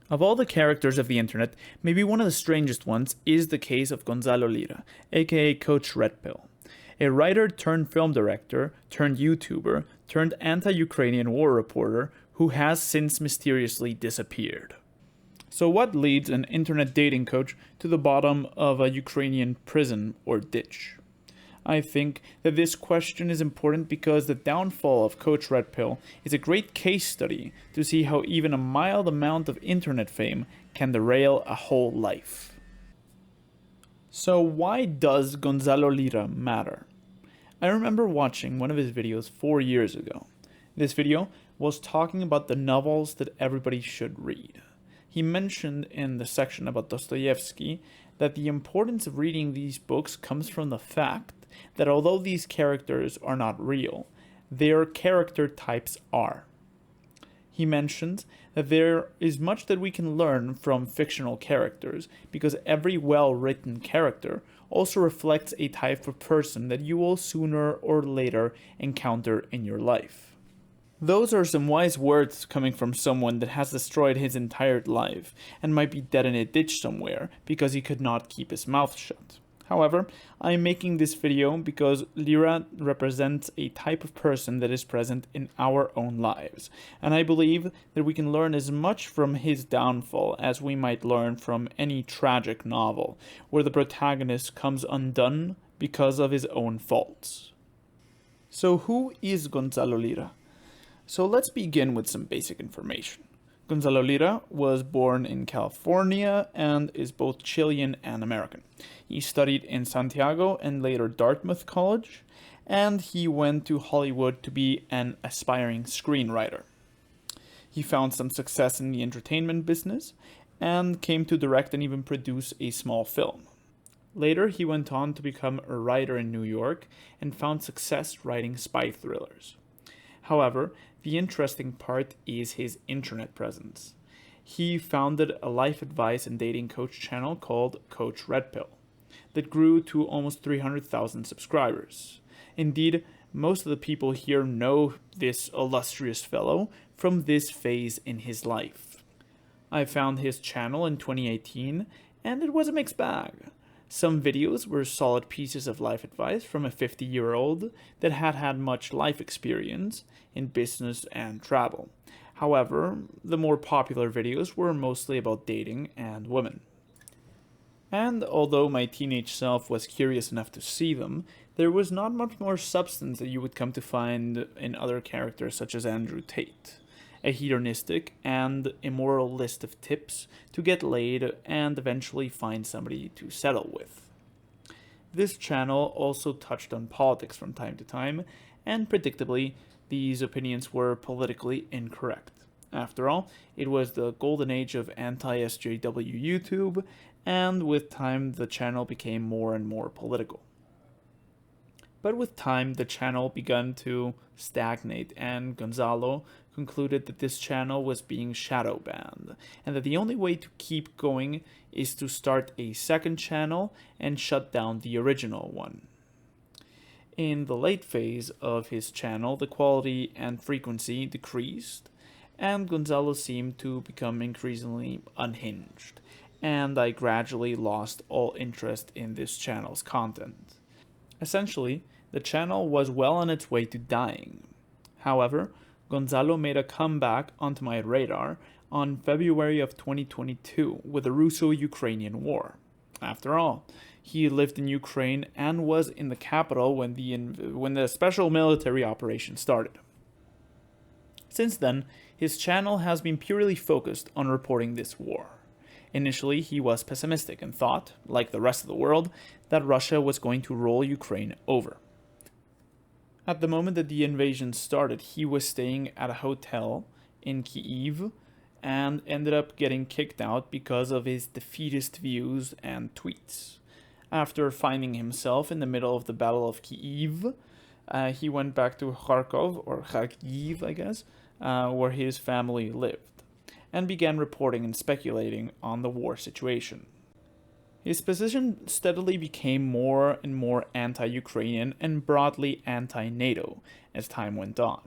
Of all the characters of the internet, maybe one of the strangest ones is the case of Gonzalo Lira, aka Coach Red Pill. A writer turned film director, turned YouTuber, turned anti-Ukrainian war reporter who has since mysteriously disappeared. So what leads an internet dating coach to the bottom of a Ukrainian prison or ditch? I think that this question is important because the downfall of Coach Red Pill is a great case study to see how even a mild amount of internet fame can derail a whole life. So why does Gonzalo Lira matter? I remember watching one of his videos 4 years ago. This video was talking about the novels that everybody should read. He mentioned in the section about Dostoevsky that the importance of reading these books comes from the fact that although these characters are not real, their character types are. He mentions that there is much that we can learn from fictional characters because every well-written character also reflects a type of person that you will sooner or later encounter in your life. Those are some wise words coming from someone that has destroyed his entire life and might be dead in a ditch somewhere because he could not keep his mouth shut. However, I am making this video because Lira represents a type of person that is present in our own lives, and I believe that we can learn as much from his downfall as we might learn from any tragic novel, where the protagonist comes undone because of his own faults. So who is Gonzalo Lira? So let's begin with some basic information. Gonzalo Lira was born in California and is both Chilean and American. He studied in Santiago and later Dartmouth College, and he went to Hollywood to be an aspiring screenwriter. He found some success in the entertainment business and came to direct and even produce a small film. Later, he went on to become a writer in New York and found success writing spy thrillers. However, the interesting part is his internet presence. He founded a life advice and dating coach channel called Coach Red Pill that grew to almost 300,000 subscribers. Indeed, most of the people here know this illustrious fellow from this phase in his life. I found his channel in 2018 and it was a mixed bag. Some videos were solid pieces of life advice from a 50-year-old that had had much life experience in business and travel. However, the more popular videos were mostly about dating and women. And although my teenage self was curious enough to see them, there was not much more substance that you would come to find in other characters such as Andrew Tate. A hedonistic and immoral list of tips to get laid and eventually find somebody to settle with. This channel also touched on politics from time to time, and predictably, these opinions were politically incorrect. After all, it was the golden age of anti-SJW YouTube, and with time the channel became more and more political. But with time, the channel began to stagnate, and Gonzalo concluded that this channel was being shadow banned, and that the only way to keep going is to start a second channel and shut down the original one. In the late phase of his channel, the quality and frequency decreased, and Gonzalo seemed to become increasingly unhinged, and I gradually lost all interest in this channel's content. Essentially, the channel was well on its way to dying. However, Gonzalo made a comeback onto my radar on February of 2022 with the Russo-Ukrainian war. After all, he lived in Ukraine and was in the capital when the special military operation started. Since then, his channel has been purely focused on reporting this war. Initially, he was pessimistic and thought, like the rest of the world, that Russia was going to roll Ukraine over. At the moment that the invasion started, he was staying at a hotel in Kyiv and ended up getting kicked out because of his defeatist views and tweets. After finding himself in the middle of the Battle of Kyiv, he went back to Kharkov, or Kharkiv, I guess, where his family lived, and began reporting and speculating on the war situation. His position steadily became more and more anti-Ukrainian and broadly anti-NATO as time went on,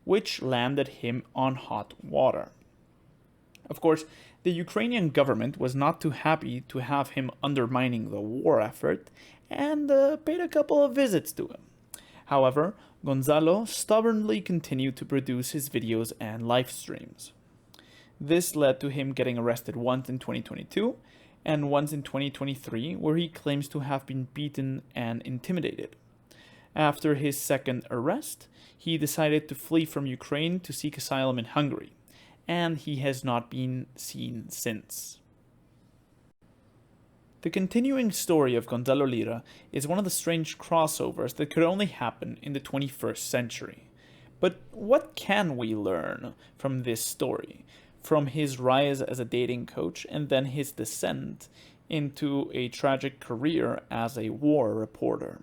which landed him on hot water. Of course, the Ukrainian government was not too happy to have him undermining the war effort and paid a couple of visits to him. However, Gonzalo stubbornly continued to produce his videos and live streams. This led to him getting arrested once in 2022 and once in 2023, where he claims to have been beaten and intimidated. After his second arrest, he decided to flee from Ukraine to seek asylum in Hungary, and he has not been seen since. The continuing story of Gonzalo Lira is one of the strange crossovers that could only happen in the 21st century. But what can we learn from this story, from his rise as a dating coach and then his descent into a tragic career as a war reporter?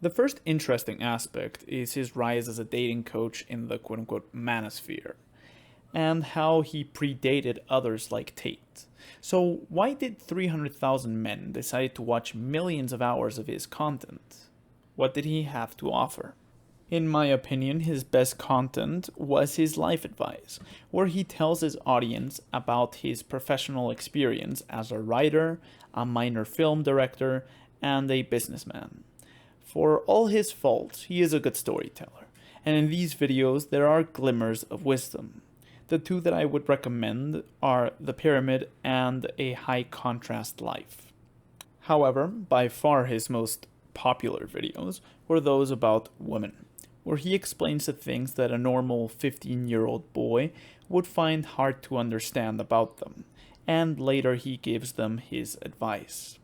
The first interesting aspect is his rise as a dating coach in the quote-unquote manosphere, and how he predated others like Tate. So why did 300,000 men decide to watch millions of hours of his content? What did he have to offer? In my opinion, his best content was his life advice, where he tells his audience about his professional experience as a writer, a minor film director, and a businessman. For all his faults, he is a good storyteller, and in these videos there are glimmers of wisdom. The two that I would recommend are The Pyramid and A High Contrast Life. However, by far his most popular videos were those about women, where he explains the things that a normal 15-year-old boy would find hard to understand about them, and later he gives them his advice.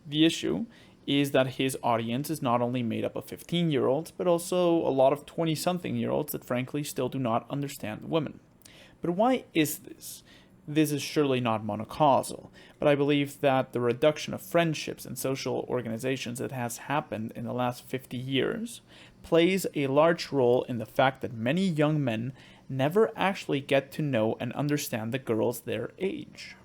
The issue is that his audience is not only made up of 15-year-olds, but also a lot of 20-something-year-olds that frankly still do not understand women. But why is this? This is surely not monocausal, but I believe that the reduction of friendships and social organizations that has happened in the last 50 years plays a large role in the fact that many young men never actually get to know and understand the girls their age.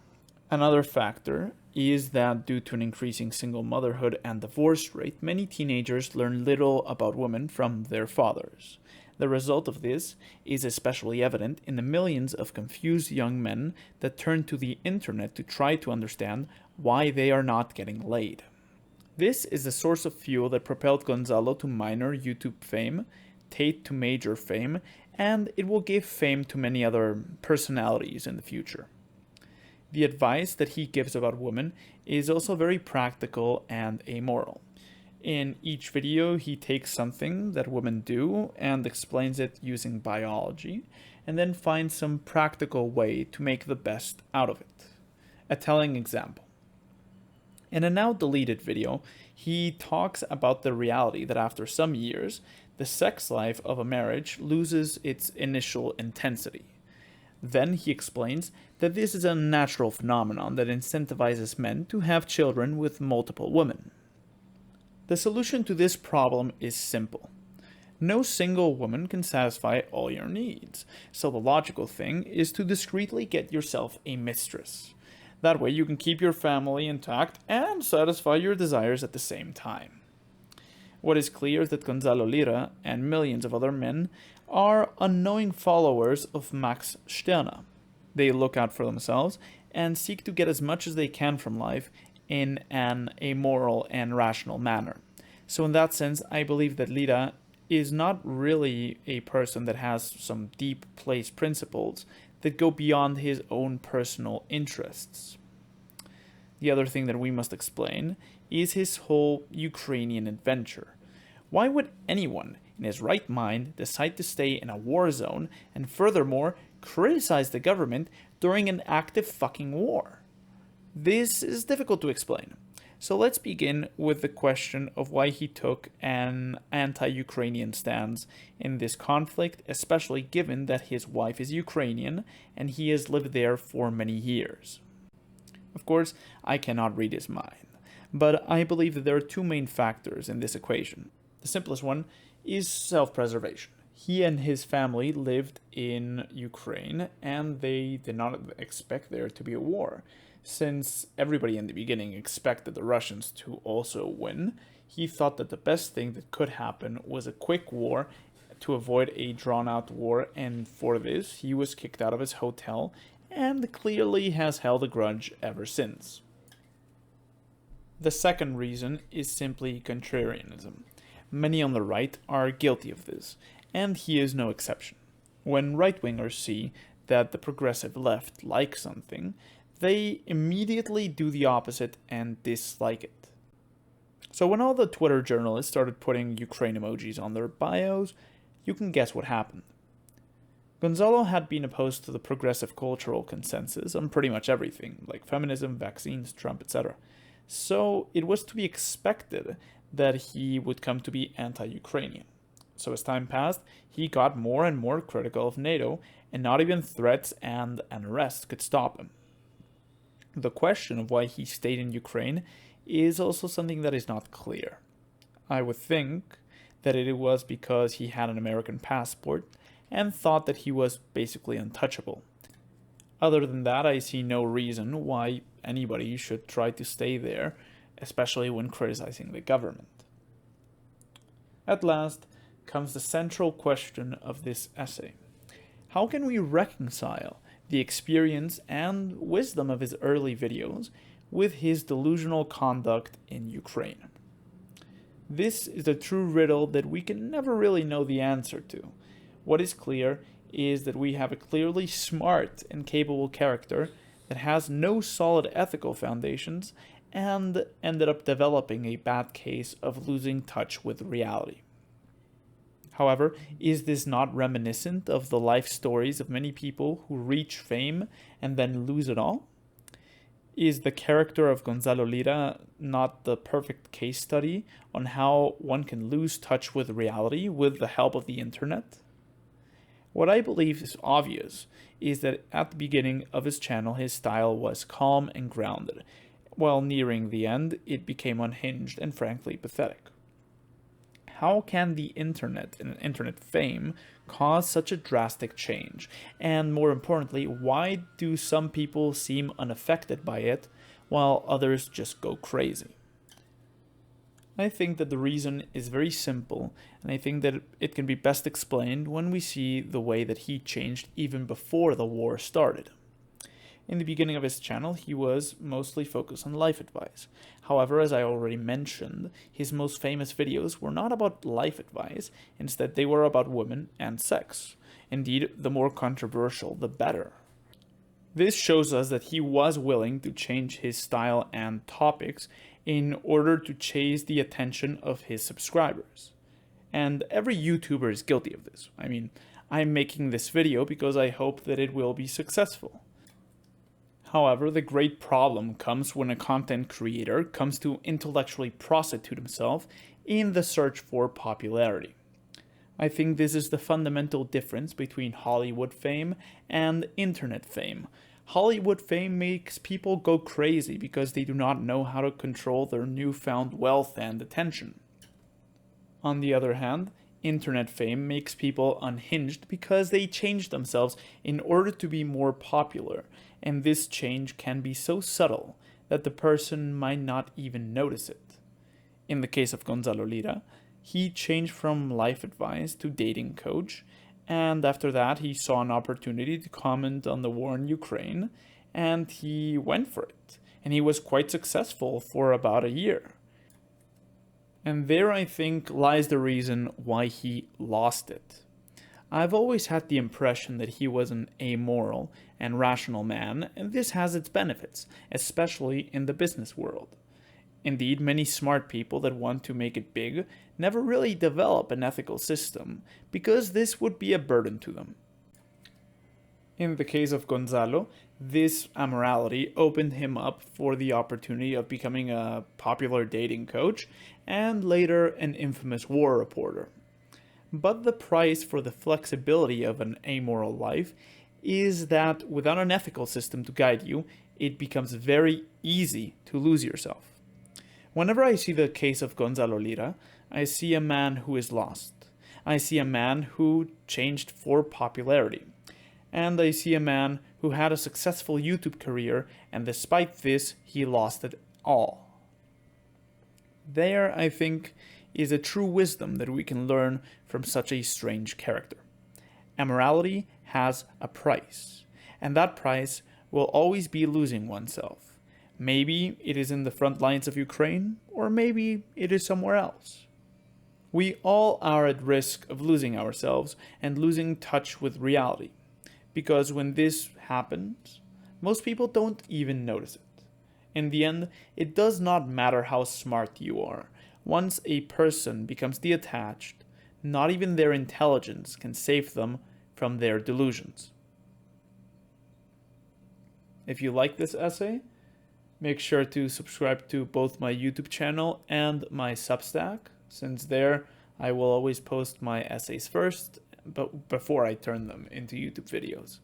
Another factor is that due to an increasing single motherhood and divorce rate, many teenagers learn little about women from their fathers. The result of this is especially evident in the millions of confused young men that turn to the internet to try to understand why they are not getting laid. This is the source of fuel that propelled Gonzalo to minor YouTube fame, Tate to major fame, and it will give fame to many other personalities in the future. The advice that he gives about women is also very practical and amoral. In each video, he takes something that women do and explains it using biology, and then finds some practical way to make the best out of it. A telling example. In a now deleted video, he talks about the reality that after some years, the sex life of a marriage loses its initial intensity. Then he explains that this is a natural phenomenon that incentivizes men to have children with multiple women. The solution to this problem is simple. No single woman can satisfy all your needs, so the logical thing is to discreetly get yourself a mistress. That way you can keep your family intact and satisfy your desires at the same time. What is clear is that Gonzalo Lira and millions of other men are unknowing followers of Max Stirner. They look out for themselves and seek to get as much as they can from life in an amoral and rational manner. So in that sense, I believe that Lira is not really a person that has some deep placed principles that go beyond his own personal interests. The other thing that we must explain is his whole Ukrainian adventure. Why would anyone in his right mind decide to stay in a war zone and furthermore criticize the government during an active fucking war? This is difficult to explain. So let's begin with the question of why he took an anti-Ukrainian stance in this conflict, especially given that his wife is Ukrainian and he has lived there for many years. Of course, I cannot read his mind, but I believe that there are two main factors in this equation. The simplest one is self-preservation. He and his family lived in Ukraine and they did not expect there to be a war. Since everybody in the beginning expected the Russians to also win, he thought that the best thing that could happen was a quick war to avoid a drawn-out war, and for this, he was kicked out of his hotel and clearly has held a grudge ever since. The second reason is simply contrarianism. Many on the right are guilty of this, and he is no exception. When right-wingers see that the progressive left likes something, they immediately do the opposite and dislike it. So when all the Twitter journalists started putting Ukraine emojis on their bios, you can guess what happened. Gonzalo had been opposed to the progressive cultural consensus on pretty much everything, like feminism, vaccines, Trump, etc. So it was to be expected that he would come to be anti-Ukrainian. So as time passed, he got more and more critical of NATO, and not even threats and an arrest could stop him. The question of why he stayed in Ukraine is also something that is not clear. I would think that it was because he had an American passport and thought that he was basically untouchable. Other than that, I see no reason why anybody should try to stay there, especially when criticizing the government. At last comes the central question of this essay. How can we reconcile the experience and wisdom of his early videos with his delusional conduct in Ukraine? This is a true riddle that we can never really know the answer to. What is clear is that we have a clearly smart and capable character that has no solid ethical foundations and ended up developing a bad case of losing touch with reality. However, is this not reminiscent of the life stories of many people who reach fame and then lose it all? Is the character of Gonzalo Lira not the perfect case study on how one can lose touch with reality with the help of the internet? What I believe is obvious is that at the beginning of his channel his style was calm and grounded, while nearing the end it became unhinged and frankly pathetic. How can the internet and internet fame cause such a drastic change? And more importantly, why do some people seem unaffected by it while others just go crazy? I think that the reason is very simple, and I think that it can be best explained when we see the way that he changed even before the war started. In the beginning of his channel, he was mostly focused on life advice. However, as I already mentioned, his most famous videos were not about life advice, instead they were about women and sex. Indeed, the more controversial, the better. This shows us that he was willing to change his style and topics in order to chase the attention of his subscribers. And every YouTuber is guilty of this. I mean, I'm making this video because I hope that it will be successful. However, the great problem comes when a content creator comes to intellectually prostitute himself in the search for popularity. I think this is the fundamental difference between Hollywood fame and internet fame. Hollywood fame makes people go crazy because they do not know how to control their newfound wealth and attention. On the other hand, internet fame makes people unhinged because they change themselves in order to be more popular, and this change can be so subtle that the person might not even notice it. In the case of Gonzalo Lira, he changed from life advice to dating coach, and after that he saw an opportunity to comment on the war in Ukraine, and he went for it, and he was quite successful for about a year. And there, I think, lies the reason why he lost it. I've always had the impression that he was an amoral and rational man, and this has its benefits, especially in the business world. Indeed, many smart people that want to make it big never really develop an ethical system, because this would be a burden to them. In the case of Gonzalo, this amorality opened him up for the opportunity of becoming a popular dating coach and later an infamous war reporter. But the price for the flexibility of an amoral life is that without an ethical system to guide you, it becomes very easy to lose yourself. Whenever I see the case of Gonzalo Lira, I see a man who is lost. I see a man who changed for popularity. And I see a man who had a successful YouTube career, and despite this, he lost it all. There, I think, is a true wisdom that we can learn from such a strange character. Amorality has a price, and that price will always be losing oneself. Maybe it is in the front lines of Ukraine, or maybe it is somewhere else. We all are at risk of losing ourselves and losing touch with reality, because when this happens, most people don't even notice it. In the end, it does not matter how smart you are. Once a person becomes detached, not even their intelligence can save them from their delusions. If you like this essay, make sure to subscribe to both my YouTube channel and my Substack, since there I will always post my essays first, but before I turn them into YouTube videos.